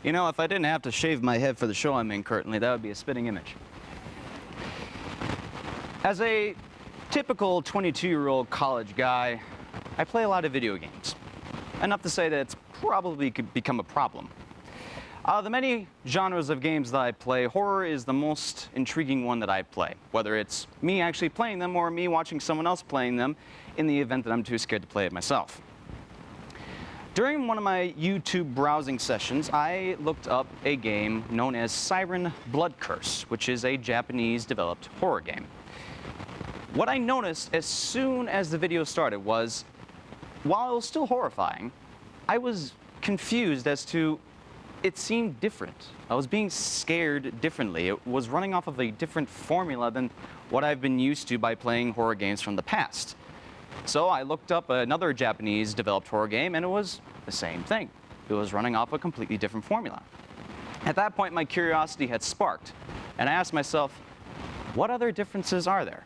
You know, if I didn't have to shave my head for the show I'm in currently, that would be a spitting image. As a typical 22-year-old college guy, I play a lot of video games. Enough to say that it's probably could become a problem. Out of the many genres of games that I play, horror is the most intriguing one that I play, whether it's me actually playing them or me watching someone else playing them in the event that I'm too scared to play it myself. During one of my YouTube browsing sessions, I looked up a game known as Siren Blood Curse, which is a Japanese-developed horror game. What I noticed as soon as the video started was, while it was still horrifying, I was confused as to it seemed different. I was being scared differently. It was running off of a different formula than what I've been used to by playing horror games from the past. So I looked up another Japanese-developed horror game, and it was the same thing. It was running off a completely different formula. At that point, my curiosity had sparked, and I asked myself, what other differences are there?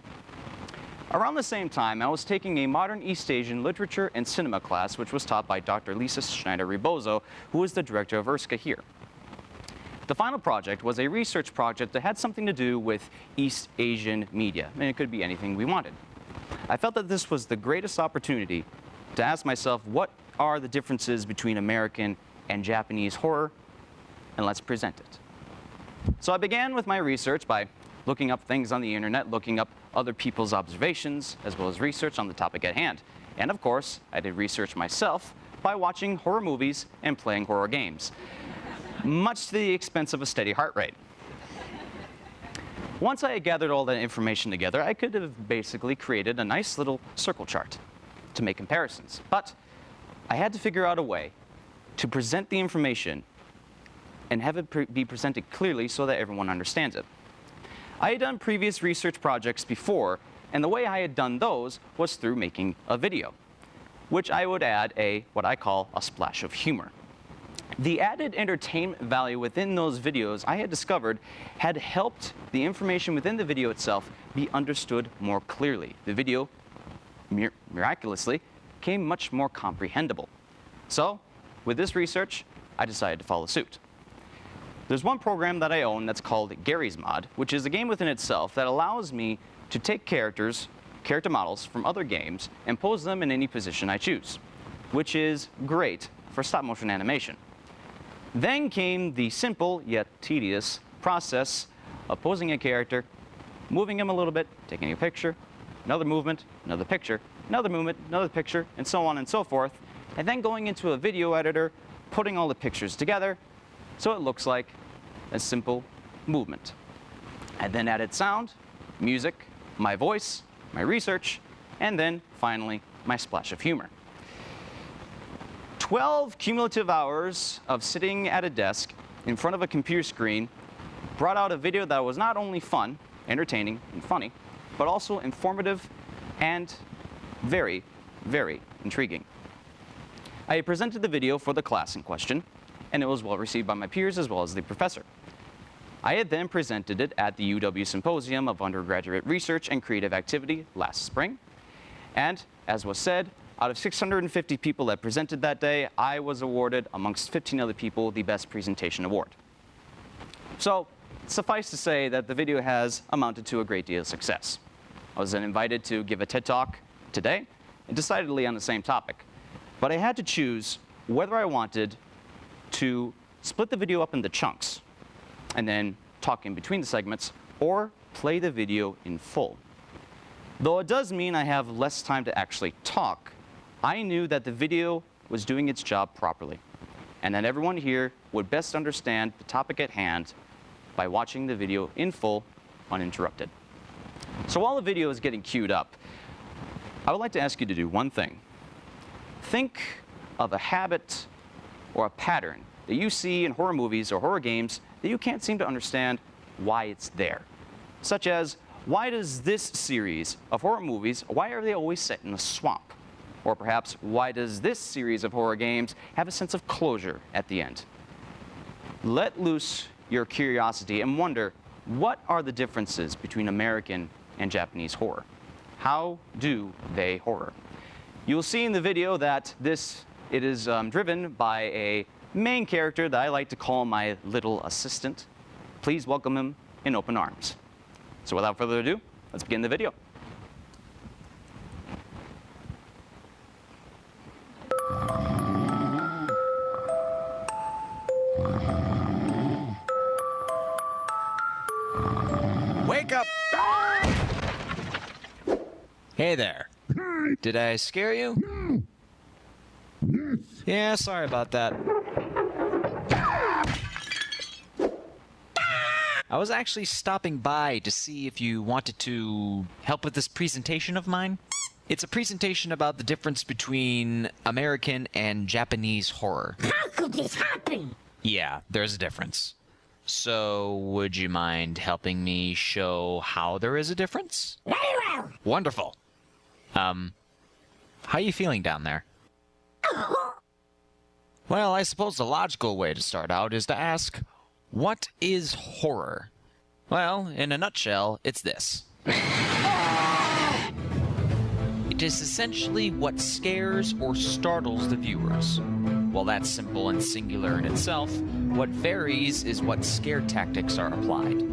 Around the same time, I was taking a modern East Asian literature and cinema class, which was taught by Dr. Lisa Schneider-Rebozo, who is the director of ERSCA here. The final project was a research project that had something to do with East Asian media, and it could be anything we wanted. I felt that this was the greatest opportunity to ask myself, what are the differences between American and Japanese horror, and let's present it. So I began with my research by looking up things on the internet, looking up other people's observations, as well as research on the topic at hand. And of course, I did research myself by watching horror movies and playing horror games, much to the expense of a steady heart rate. Once I had gathered all that information together, I could have basically created a nice little circle chart to make comparisons. But I had to figure out a way to present the information and have it be presented clearly so that everyone understands it. I had done previous research projects before, and the way I had done those was through making a video, which I would add what I call a splash of humor. The added entertainment value within those videos I had discovered had helped the information within the video itself be understood more clearly. The video, miraculously, became much more comprehensible. So, with this research, I decided to follow suit. There's one program that I own that's called Garry's Mod, which is a game within itself that allows me to take character models from other games and pose them in any position I choose, which is great for stop-motion animation. Then came the simple yet tedious process of posing a character, moving him a little bit, taking a picture, another movement, another picture, another movement, another picture, and so on and so forth, and then going into a video editor, putting all the pictures together, so it looks like a simple movement. I then added sound, music, my voice, my research, and then, finally, my splash of humor. 12 cumulative hours of sitting at a desk in front of a computer screen brought out a video that was not only fun, entertaining, and funny, but also informative and very, very intriguing. I presented the video for the class in question, and it was well received by my peers as well as the professor. I had then presented it at the UW Symposium of Undergraduate Research and Creative Activity last spring, and as was said, out of 650 people that presented that day, I was awarded, amongst 15 other people, the Best Presentation Award. So, suffice to say that the video has amounted to a great deal of success. I was then invited to give a TED Talk today, and decidedly on the same topic. But I had to choose whether I wanted to split the video up into chunks and then talk in between the segments, or play the video in full. Though it does mean I have less time to actually talk, I knew that the video was doing its job properly, and that everyone here would best understand the topic at hand by watching the video in full, uninterrupted. So while the video is getting queued up, I would like to ask you to do one thing. Think of a habit or a pattern that you see in horror movies or horror games that you can't seem to understand why it's there. Such as, why does this series of horror movies, why are they always set in a swamp? Or perhaps, why does this series of horror games have a sense of closure at the end? Let loose your curiosity and wonder, what are the differences between American and Japanese horror? How do they horror? You'll see in the video that it is driven by a main character that I like to call my little assistant. Please welcome him in open arms. So without further ado, let's begin the video. Wake up! Hey there. Did I scare you? Yes. Yeah, sorry about that. I was actually stopping by to see if you wanted to help with this presentation of mine. It's a presentation about the difference between American and Japanese horror. How could this happen? Yeah, there's a difference. So, would you mind helping me show how there is a difference? Very well. Wonderful. How are you feeling down there? Well, I suppose the logical way to start out is to ask, what is horror? Well, in a nutshell, it's this. It is essentially what scares or startles the viewers. While that's simple and singular in itself, what varies is what scare tactics are applied.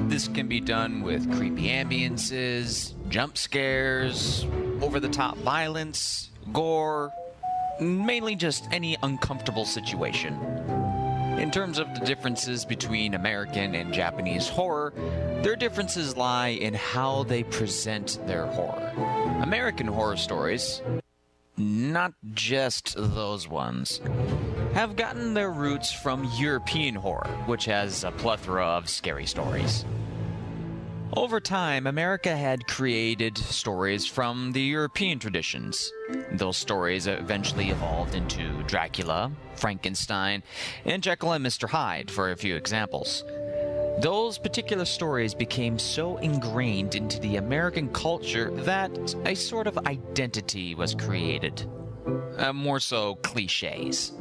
This can be done with creepy ambiences, jump scares, over-the-top violence, gore, mainly just any uncomfortable situation. In terms of the differences between American and Japanese horror, their differences lie in how they present their horror. American horror stories, not just those ones, have gotten their roots from European horror, which has a plethora of scary stories. Over time, America had created stories from the European traditions. Those stories eventually evolved into Dracula, Frankenstein, and Jekyll and Mr. Hyde, for a few examples. Those particular stories became so ingrained into the American culture that a sort of identity was created. More so cliches.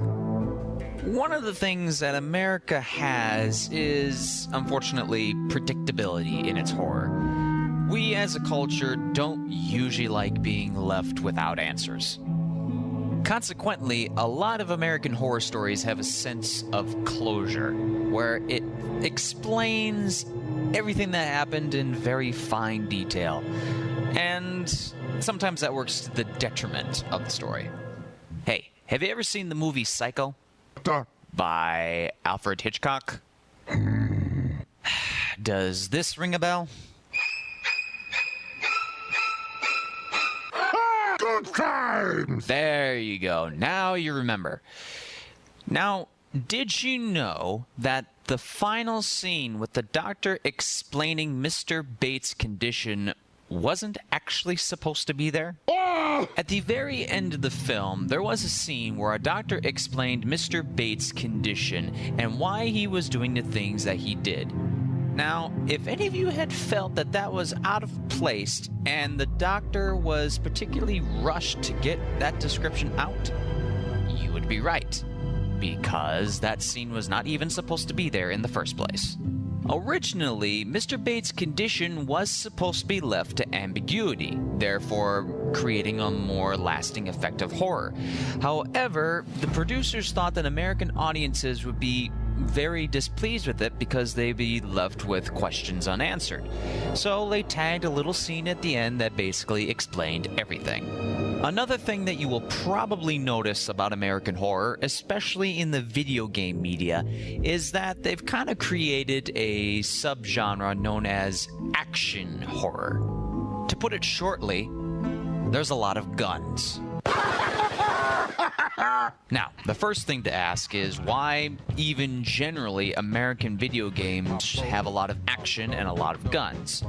One of the things that America has is, unfortunately, predictability in its horror. We as a culture don't usually like being left without answers. Consequently, a lot of American horror stories have a sense of closure, where it explains everything that happened in very fine detail. And sometimes that works to the detriment of the story. Hey, have you ever seen the movie Psycho? By Alfred Hitchcock? Does this ring a bell? Good times. There you go. Now you remember. Now, did you know that the final scene with the doctor explaining Mr. Bates' condition wasn't actually supposed to be there? At the very end of the film, there was a scene where a doctor explained Mr. Bates' condition and why he was doing the things that he did. Now, if any of you had felt that that was out of place and the doctor was particularly rushed to get that description out, you would be right, because that scene was not even supposed to be there in the first place. Originally, Mr. Bates' condition was supposed to be left to ambiguity, therefore creating a more lasting effect of horror. However, the producers thought that American audiences would be very displeased with it because they'd be left with questions unanswered. So they tagged a little scene at the end that basically explained everything. Another thing that you will probably notice about American horror, especially in the video game media, is that they've kind of created a subgenre known as action horror. To put it shortly, there's a lot of guns. Now, the first thing to ask is why even generally American video games have a lot of action and a lot of guns.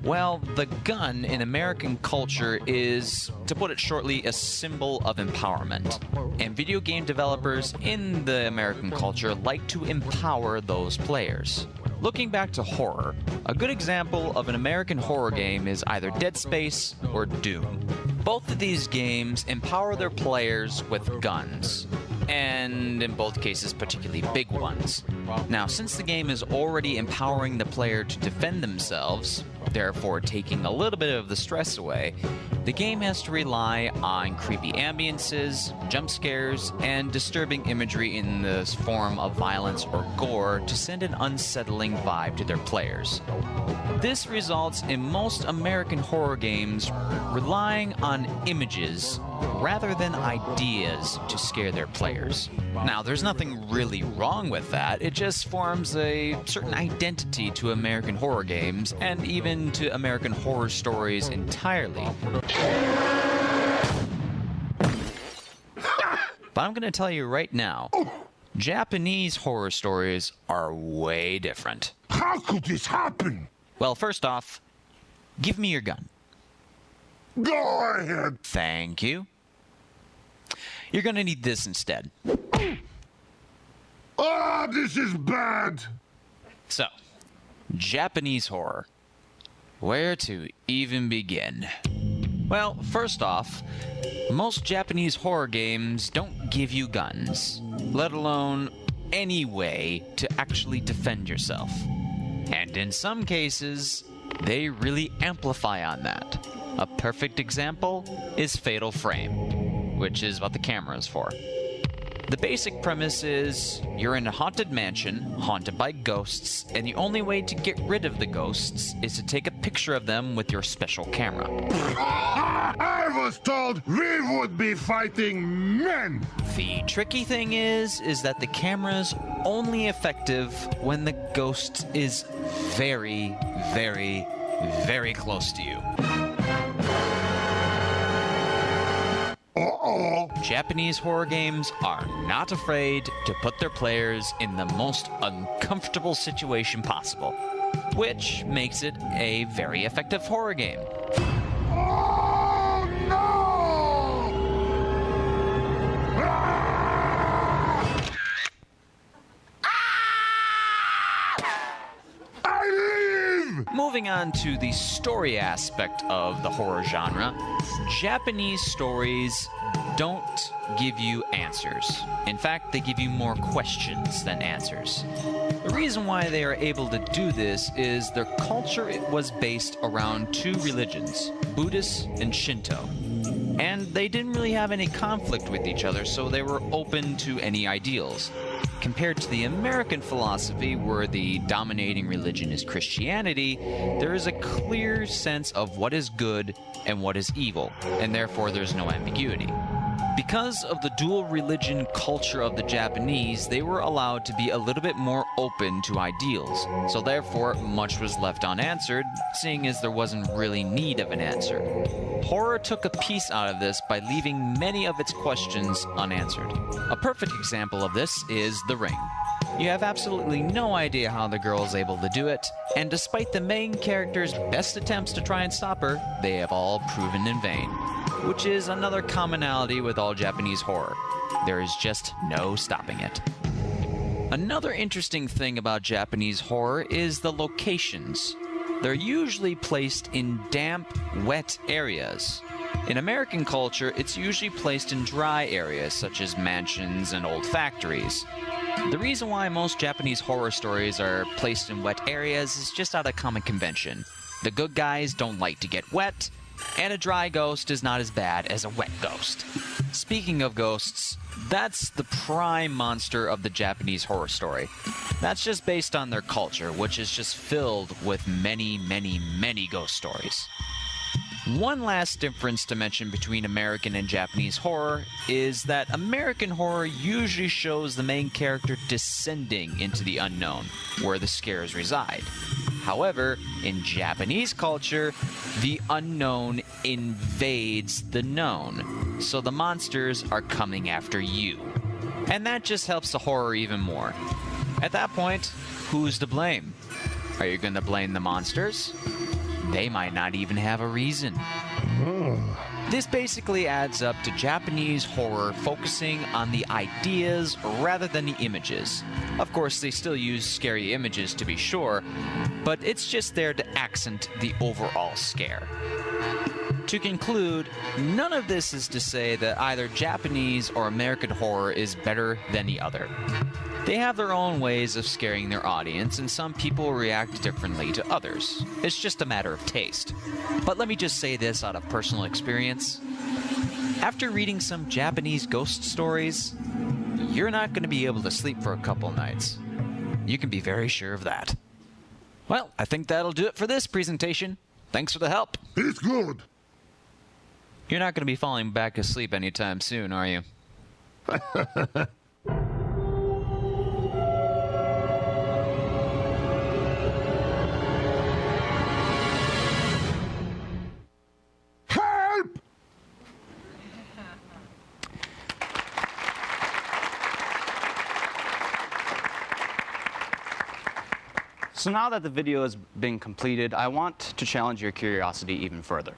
Well, the gun in American culture is, to put it shortly, a symbol of empowerment. And video game developers in the American culture like to empower those players. Looking back to horror, a good example of an American horror game is either Dead Space or Doom. Both of these games empower their players with guns, and in both cases particularly big ones. Now, since the game is already empowering the player to defend themselves, therefore taking a little bit of the stress away, the game has to rely on creepy ambiances, jump scares, and disturbing imagery in the form of violence or gore to send an unsettling vibe to their players. This results in most American horror games relying on images rather than ideas to scare their players. Now, there's nothing really wrong with that. It just forms a certain identity to American horror games and even to American horror stories entirely. But I'm going to tell you right now, Japanese horror stories are way different. How could this happen? Well, first off, give me your gun. Go ahead. Thank you. You're gonna need this instead. Ah, this is bad. So, Japanese horror. Where to even begin? Well, first off, most Japanese horror games don't give you guns, let alone any way to actually defend yourself. And in some cases, they really amplify on that. A perfect example is Fatal Frame, which is what the camera is for. The basic premise is you're in a haunted mansion, haunted by ghosts, and the only way to get rid of the ghosts is to take a picture of them with your special camera. I was told we would be fighting men. The tricky thing is that the camera's only effective when the ghost is very, very, very close to you. Uh-oh. Japanese horror games are not afraid to put their players in the most uncomfortable situation possible, which makes it a very effective horror game. Oh, no! I leave! Moving on to the story aspect of the horror genre, Japanese stories don't give you answers. In fact, they give you more questions than answers. The reason why they are able to do this is their culture was based around two religions, Buddhist and Shinto. And they didn't really have any conflict with each other, so they were open to any ideals. Compared to the American philosophy, where the dominating religion is Christianity, there is a clear sense of what is good and what is evil, and therefore there's no ambiguity. Because of the dual religion culture of the Japanese, they were allowed to be a little bit more open to ideals, so therefore much was left unanswered, seeing as there wasn't really need of an answer. Horror took a piece out of this by leaving many of its questions unanswered. A perfect example of this is The Ring. You have absolutely no idea how the girl is able to do it, and despite the main character's best attempts to try and stop her, they have all proven in vain. Which is another commonality with all Japanese horror. There is just no stopping it. Another interesting thing about Japanese horror is the locations. They're usually placed in damp, wet areas. In American culture, it's usually placed in dry areas such as mansions and old factories. The reason why most Japanese horror stories are placed in wet areas is just out of common convention. The good guys don't like to get wet, and a dry ghost is not as bad as a wet ghost. Speaking of ghosts, that's the prime monster of the Japanese horror story. That's just based on their culture, which is just filled with many, many, many ghost stories. One last difference to mention between American and Japanese horror is that American horror usually shows the main character descending into the unknown, where the scares reside. However, in Japanese culture, the unknown invades the known, so the monsters are coming after you. And that just helps the horror even more. At that point, who's to blame? Are you going to blame the monsters? They might not even have a reason. This basically adds up to Japanese horror focusing on the ideas rather than the images. Of course, they still use scary images to be sure, but it's just there to accent the overall scare. To conclude, none of this is to say that either Japanese or American horror is better than the other. They have their own ways of scaring their audience, and some people react differently to others. It's just a matter of taste. But let me just say this out of personal experience. After reading some Japanese ghost stories, you're not going to be able to sleep for a couple nights. You can be very sure of that. Well, I think that'll do it for this presentation. Thanks for the help. It's good. You're not going to be falling back asleep anytime soon, are you? Help! So now that the video has been completed, I want to challenge your curiosity even further.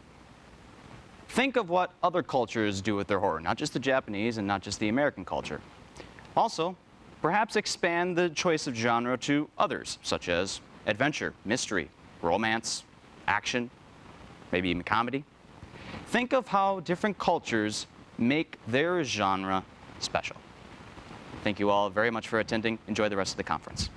Think of what other cultures do with their horror, not just the Japanese and not just the American culture. Also, perhaps expand the choice of genre to others, such as adventure, mystery, romance, action, maybe even comedy. Think of how different cultures make their genre special. Thank you all very much for attending. Enjoy the rest of the conference.